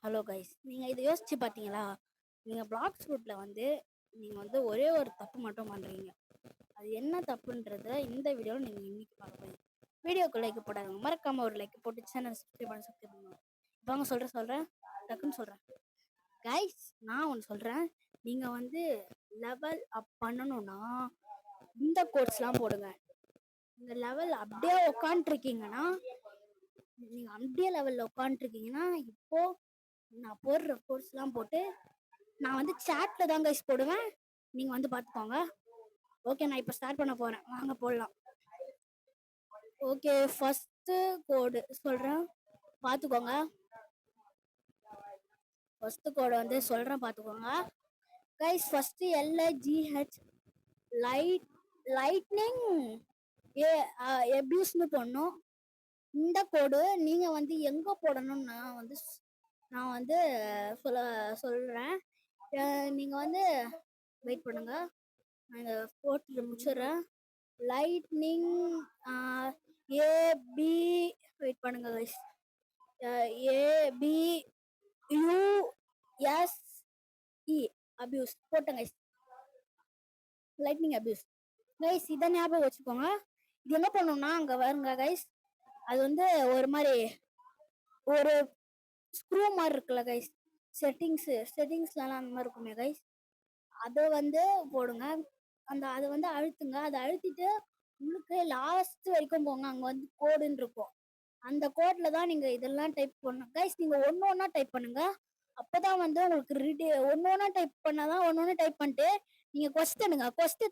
Hello guys, நீங்கள் இதை யோசிச்சு பார்த்தீங்களா? நீங்கள் பிளாக்ஸ் ரூட்டில் வந்து நீங்கள் வந்து ஒரே ஒரு தப்பு மட்டும் பண்ணுறீங்க. அது என்ன தப்புன்றத இந்த வீடியோவில் நீங்கள் இன்னைக்கு பார்க்க போறீங்க. வீடியோக்கு லைக் போடாதீங்க, மறக்காமல் ஒரு லைக் போட்டு சேனல் சப்ஸ்கிரைப் பண்ணுங்க. இப்போ அவங்க சொல்கிறேன் டக்குன்னு சொல்கிறேன் கைஸ். நான் ஒன்று சொல்கிறேன், நீங்கள் வந்து லெவல் அப் பண்ணணும்னா இந்த கோர்ஸ்லாம் போடுங்க. இந்த லெவல் அப்படியே உட்காந்துருக்கீங்கன்னா நீங்கள் அப்படியே லெவலில் உட்காந்துருக்கீங்கன்னா இப்போ நான் போடுற கோர்ஸ்லாம் போட்டு நான் வந்து சேட்டில் தான் கைஸ் போடுவேன். நீங்கள் வந்து பார்த்துக்கோங்க. ஓகே, நான் இப்போ ஸ்டார்ட் பண்ண போகிறேன், வாங்க போடலாம். ஓகே, ஃபஸ்ட்டு கோடு சொல்கிறேன், பார்த்துக்கோங்க. ஃபஸ்ட்டு கோடு வந்து சொல்கிறேன், பார்த்துக்கோங்க கைஸ். ஃபஸ்ட்டு LIGH லைட்னிங் எபியூஸ்னு போடணும். இந்த கோடு நீங்கள் வந்து எங்கே போடணும்னு நான் வந்து சொல்கிறேன். நீங்கள் வந்து வெயிட் பண்ணுங்க, நான் இந்த போட்டு முடிச்சிடுறேன். லைட்னிங் ஏபி வெயிட் பண்ணுங்க கைஸ். ABUSE அபியூஸ் போட்டேன் கைஸ். லைட்னிங் அபியூஸ் கைஸ், இதை ஞாபகம் வச்சுக்கோங்க. இது என்ன பண்ணணும்னா அங்கே வருங்க கைஸ், அது வந்து ஒரு மாதிரி ஒரு ஸ்க்ரூ மாதிரி இருக்குல்ல கைஸ், செட்டிங்ஸ்லாம் அந்த மாதிரி இருக்குமே கைஸ், அதை வந்து போடுங்க. அதை வந்து அழுத்துங்க. அதை அழுத்திட்டு உங்களுக்கு லாஸ்ட் வரைக்கும் போங்க, அங்கே வந்து கோடுன்னு இருக்கும். அந்த கோடில் தான் நீங்கள் இதெல்லாம் டைப் பண்ணணும் கைஸ். நீங்கள் ஒன்று ஒன்றா டைப் பண்ணுங்க, அப்போ தான் வந்து உங்களுக்கு ஒன்று ஒன்றா டைப் பண்ணால் தான் ஒன்று டைப் பண்ணிட்டு நீங்கள் கொஸ்டின்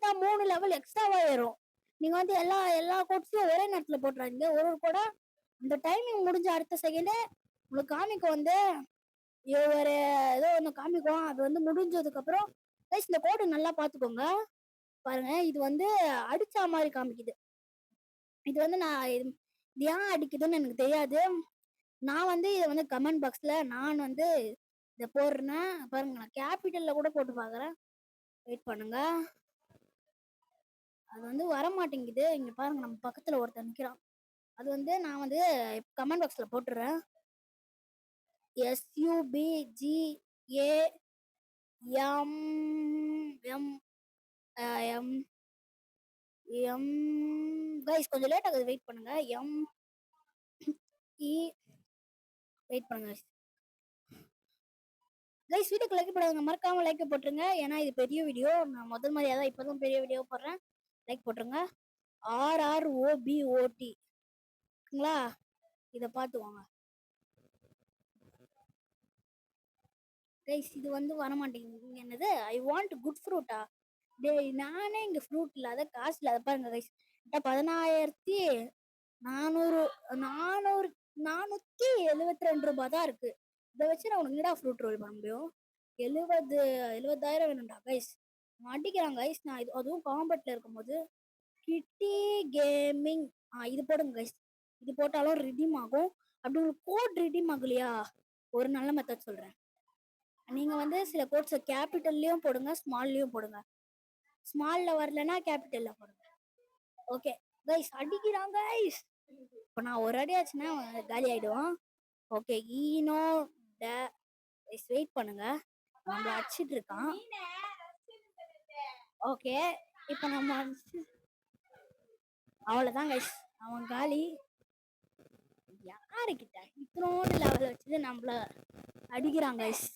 தான் 3 லெவல் எக்ஸ்ட்ராவாக ஏறும். நீங்கள் வந்து எல்லா கோட்ஸையும் ஒரே நேரத்தில் போட்டுறாதீங்க. ஒரு கூட அந்த டைமிங் முடிஞ்ச அடுத்த செகண்டே உங்களுக்கு காமிக்கும், வந்து ஒரு ஏதோ ஒன்று காமிக்கும். அது வந்து முடிஞ்சதுக்கப்புறம் கைஸ் இந்த கோடு நல்லா பார்த்துக்கோங்க. பாருங்க, இது வந்து அடிச்சா மாதிரி காமிக்குது. இது வந்து இது ஏன் அடிக்குதுன்னு எனக்கு தெரியாது. நான் வந்து இதை வந்து கமெண்ட் பாக்ஸில் நான் வந்து இதை போடுறேன் பாருங்க. நான் கேபிட்டலில் கூட போட்டு பார்க்குறேன், வெயிட் பண்ணுங்க. அது வந்து வரமாட்டேங்குது. இங்கே பாருங்க, நம்ம பக்கத்தில் ஒருத்தர் நிற்கிறான். அது வந்து நான் வந்து கமெண்ட் பாக்ஸில் போட்டுடுறேன். SUBGAMM கைஸ் கொஞ்சம் லேட் ஆகுது, வெயிட் பண்ணுங்க. ME வெயிட் பண்ணுங்க கைஸ். வீடியோக்கு லைக் போடுங்க, மறக்காம லைக் போட்டுருங்க. ஏன்னா இது பெரிய வீடியோ, நான் முதல் மாதிரியா தான் இப்போதான் பெரிய வீடியோ போடுறேன். லைக் போட்டுருங்க. RROBOTங்களா, இதை பார்த்துவாங்க கைஸ். இது வந்து வரமாட்டேங்குது. என்னது ஐ வாண்ட் குட் ஃப்ரூட்டா? டேய், நானே இங்கே ஃப்ரூட் இல்லாத காசு இல்லாத பாருங்க கைஸ். 14,472 ரூபாய் தான் இருக்கு. இதை வச்சு நான் உனக்கு என்னடா ஃப்ரூட் ரோல் பண்ண முடியும்? 70,000 வேணும்டா கைஸ். அடிக்கிறாங்க கைஸ். நான் அதுவும் காம்பெட்டில் இருக்கும்போது கிட்டி கேமிங் இது போடுங்க கைஸ். இது போட்டாலும் ரிடீம் ஆகும். அப்படி உங்களுக்கு கோட் ரிடீம் ஆகலையா, ஒரு நல்ல மெத்தட் சொல்கிறேன். நீங்கள் வந்து சில கோட்ஸை கேபிட்டல்லையும் போடுங்க, ஸ்மால்லையும் போடுங்க. ஸ்மாலில் வரலன்னா கேபிட்டலில் போடுங்க. ஓகே கைஸ், அடிக்கிறாங்க கைஸ். இப்போ நான் ஒரு அடி ஆச்சுன்னா காலி ஆகிடுவோம். ஓகே, ஈனோ கைஸ் வெயிட் பண்ணுங்க, நம்மள அடிச்சிட்டு இருக்கான். ஓகே, இப்போ நம்ம அவ்வளோதான் கைஸ், அவன் காலி. யாருக்கிட்ட இத்தனோடு லெவல் வச்சுட்டு நம்மள அடிக்கிறாங்க கைஸ்.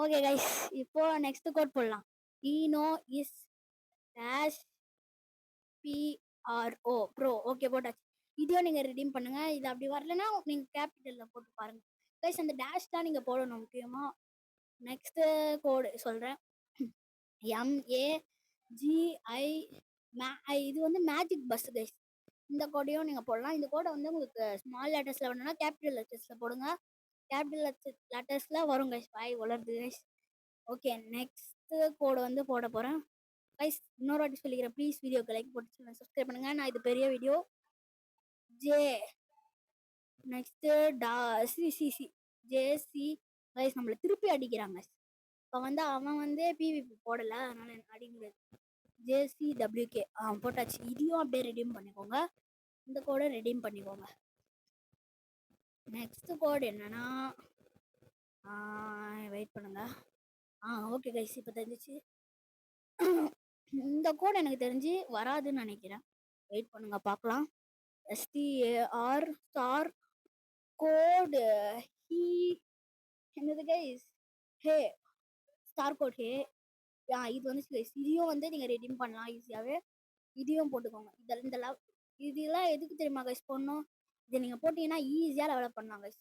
ஓகே கைஸ், இப்போ நெக்ஸ்ட் கோட் போடலாம். Eno is dash PRO bro. Okay, போட்டாச்சு. இதையும் நீங்கள் ரிடீம் பண்ணுங்க. இது அப்படி வரலன்னா நீங்கள் கேபிட்டலில் போட்டு பாருங்க கைஸ். அந்த டேஷ் தான் நீங்கள் போடணும் முக்கியமாக. நெக்ஸ்ட்டு கோடு சொல்கிறேன். MAGI இது வந்து மேஜிக் பஸ் கைஸ். இந்த கோடையும் நீங்கள் போடலாம். இந்த கோடை வந்து உங்களுக்கு ஸ்மால் லெட்டர்ஸில் வேணும்னா கேபிட்டல் லெட்டர்ஸில் போடுங்க. கேபிட்டல் லெட்டர்ஸில் வரும் கைஸ். வாய் வளருது கைஸ். ஓகே, நெக்ஸ்ட்டு கோடு வந்து போட போகிறேன் கைஸ். இன்னொரு வாட்டி சொல்லிக்கிறேன், ப்ளீஸ் வீடியோக்கு லைக் போட்டு சப்ஸ்கிரைப் பண்ணுங்க. நான் இது பெரிய வீடியோ. Next JC guys. நம்மளை திருப்பி அடிக்கிறாங்க. இப்போ வந்து அவன் வந்து PVP போடலை, அதனால அடிக்க முடியாது. JCWK போட்டாச்சு. இதையும் அப்படியே ரெடீம் பண்ணிக்கோங்க. இந்த கோடை ரெடீம் பண்ணிக்கோங்க. நெக்ஸ்ட் கோட் என்னன்னா வெயிட் பண்ணுங்க. ஓகே கைஸ், இப்போ தெரிஞ்சிச்சு. இந்த கோட் எனக்கு தெரிஞ்சு வராதுன்னு நினைக்கிறேன். வெயிட் பண்ணுங்க பார்க்கலாம். STAR ஸ்டார் கோடு ஹீ என்னது கைஸ்? ஹே ஸ்டார் கோட் ஹே. இது வந்து கைஸ், இதையும் வந்து நீங்கள் ரெடீம் பண்ணலாம் ஈஸியாகவே. இதையும் போட்டுக்கோங்க. இதெல்லாம் எதுக்கு தெரியுமா கைஸ் போடணும்? இதை நீங்கள் போட்டிங்கன்னா ஈஸியாக டெவலப் பண்ணலாம் கைஸ்.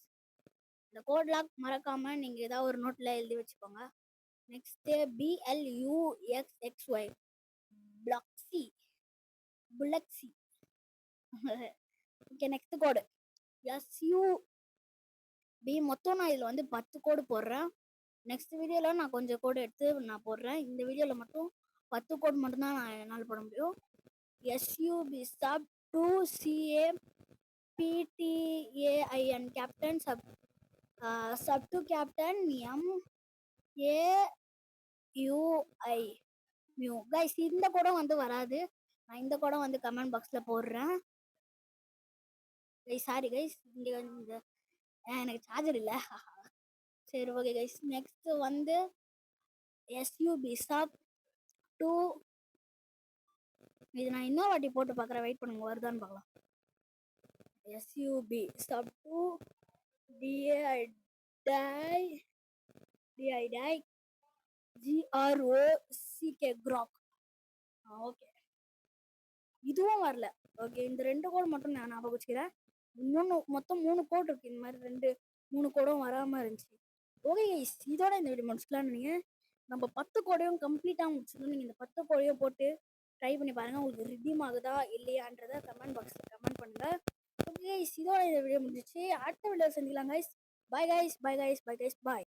இந்த கோட்லாம் மறக்காமல் நீங்கள் ஏதாவது ஒரு நோட்டில் எழுதி வச்சுக்கோங்க. நெக்ஸ்ட்டு BLUXXY பிளக்ஸி புளக்ஸி. Okay, next code SUB. மொத்தம் நான் இதில் வந்து 10 கோடு போடுறேன். நெக்ஸ்ட் வீடியோவில் நான் கொஞ்சம் கோடு எடுத்து நான் போடுறேன். இந்த வீடியோவில் மட்டும் 10 கோடு மட்டும்தான் நான் என்னால் போட முடியும். SUB sub 2 CAPTAIN captain sub 2 captain MAUI mu. Guys, இந்த கோடம் வந்து வராது. நான் இந்த கோடம் வந்து கமெண்ட் பாக்ஸில் போடுறேன். கைஸ் சாரி கைஸ், இங்கே இந்த எனக்கு சார்ஜர் இல்லை. சரி ஓகே கைஸ், நெக்ஸ்ட் வந்து SUB sub 2. இது நான் இன்னொரு வாட்டி போட்டு பார்க்குறேன். வெயிட் பண்ணுங்க, வருதான்னு பார்க்கலாம். SUB sub 2 DAI GROCK grok. Okay, இதுவும் வரல. ஓகே, இந்த 2 கோடு மட்டும் நான் ஞாபகம் வச்சுக்கிறேன். மொத்தம் 3 கோடு இருக்கு. இந்த மாதிரி 3 கோடும் வராமல் இருந்துச்சு. ஓகே கைஸ், இதோட இந்த வீடியோ முடிச்சுக்கலாம். நீங்கள் நம்ம 10 கோடையும் கம்ப்ளீட்டாக முடிச்சிடணும். நீங்கள் இந்த 10 கோடையும் போட்டு ட்ரை பண்ணி பாருங்கள். உங்களுக்கு ரிடீம் ஆகுதா இல்லையான்றதை கமெண்ட் பாக்ஸில் கமெண்ட் பண்ணுங்கள். ஓகே கைஸ், இதோட இந்த வீடியோ முடிஞ்சிச்சு. அடுத்த வீடியோ சந்திக்கலாம் guys. Bye guys, bye guys, bye guys, பாய்.